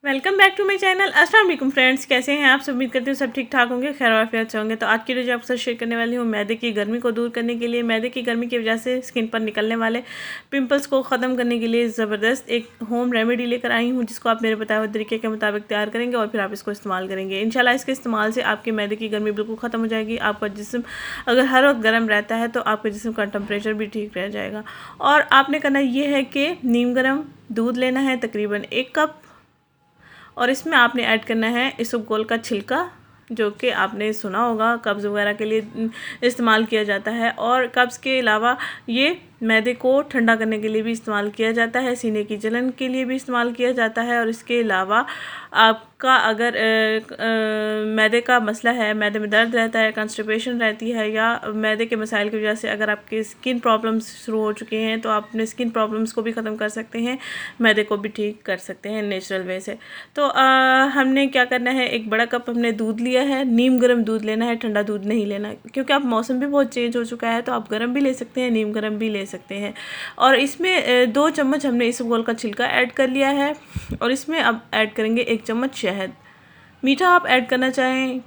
Welcome back to my channel. अस्सलाम वालेकुम friends, कैसे हैं आप सब? उम्मीद करती हूँ सब ठीक ठाक होंगे, खैर आफियत से होंगे। तो आज की वीडियो आपके साथ शेयर करने वाली हूँ मैदे की गर्मी को दूर करने के लिए, मैदे की गर्मी की वजह से स्किन पर निकलने वाले पिंपल्स को ख़त्म करने के लिए ज़बरदस्त एक होम रेमेडी लेकर आई हूँ, जिसको आप मेरे बताए हुए तरीके के मुताबिक तैयार करेंगे और फिर आप इसको इस्तेमाल करेंगे। इंशाल्लाह इसके इस्तेमाल से आपके मैदे की गर्मी बिल्कुल ख़त्म हो जाएगी। आपका जिस्म अगर हर वक्त गर्म रहता है तो आपके जिस्म का टेम्परेचर भी ठीक रह जाएगा। और आपने करना ये है कि नीम गर्म दूध लेना है तकरीबन 1 कप, और इसमें आपने ऐड करना है इसबगोल का छिलका, जो कि आपने सुना होगा कब्ज़ वगैरह के लिए इस्तेमाल किया जाता है। और कब्ज़ के अलावा ये मैदे को ठंडा करने के लिए भी इस्तेमाल किया जाता है, सीने की जलन के लिए भी इस्तेमाल किया जाता है। और इसके अलावा आपका अगर मैदे का मसला है, मैदे में दर्द रहता है, कॉन्स्टिपेशन रहती है, या मैदे के मसाइल की वजह से अगर आपके स्किन प्रॉब्लम्स शुरू हो चुके हैं तो आप अपने स्किन प्रॉब्लम्स को भी ख़त्म कर सकते हैं, मैदे को भी ठीक कर सकते हैं नेचुरल वे से। तो हमने क्या करना है, 1 बड़ा कप हमने दूध लिया है। नीम गर्म दूध लेना है, ठंडा दूध नहीं लेना, क्योंकि अब मौसम भी बहुत चेंज हो चुका है, तो आप गर्म भी ले सकते हैं, नीम गर्म भी ले सकते हैं। और इसमें 2 चम्मच हमने इसबगोल का छिलका ऐड कर लिया है, और इसमें अब ऐड करेंगे 1 चम्मच शहद। मीठा आप ऐड करना चाहें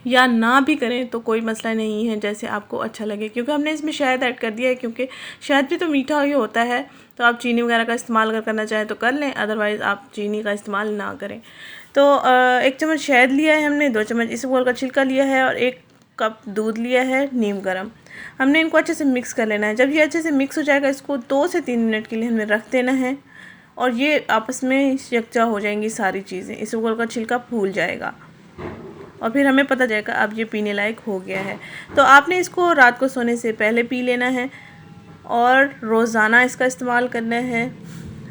या ना भी करें तो कोई मसला नहीं है, जैसे आपको अच्छा लगे, क्योंकि हमने इसमें शहद ऐड कर दिया है, क्योंकि शहद भी तो मीठा ही होता है। तो आप चीनी वगैरह का इस्तेमाल अगर करना चाहें तो कर लें, अदरवाइज़ आप चीनी का इस्तेमाल ना करें। तो 1 चम्मच शहद लिया है हमने, 2 चम्मच इसबगोल का छिलका लिया है, और 1 कप दूध लिया है नीम गर्म। हमने इनको अच्छे से मिक्स कर लेना है। जब ये अच्छे से मिक्स हो जाएगा, इसको 2 से 3 मिनट के लिए हमें रख देना है, और ये आपस में यकजा हो जाएंगी सारी चीज़ें, इसबगोल का छिलका फूल जाएगा, और फिर हमें पता जाएगा अब ये पीने लायक हो गया है। तो आपने इसको रात को सोने से पहले पी लेना है, और रोज़ाना इसका इस्तेमाल करना है।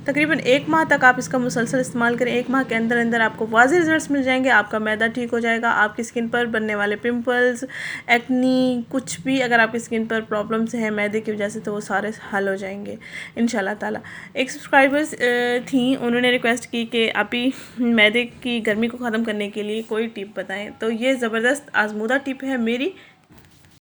तकरीबन 1 माह तक आप इसका मुसलसल इस्तेमाल करें। 1 माह के अंदर अंदर आपको वाज़ेह रिज़ल्ट्स मिल जाएंगे। आपका मैदा ठीक हो जाएगा, आपकी स्किन पर बनने वाले पिंपल्स, एक्नी, कुछ भी अगर आपकी स्किन पर प्रॉब्लम्स हैं मैदे की वजह से, तो वो सारे हल हो जाएंगे इंशाल्लाह ताला। एक सब्सक्राइबर्स थी, उन्होंने रिक्वेस्ट की कि आप ही मैदे की गर्मी को ख़त्म करने के लिए कोई टिप बताएं। तो ये ज़बरदस्त आजमूदा टिप है मेरी,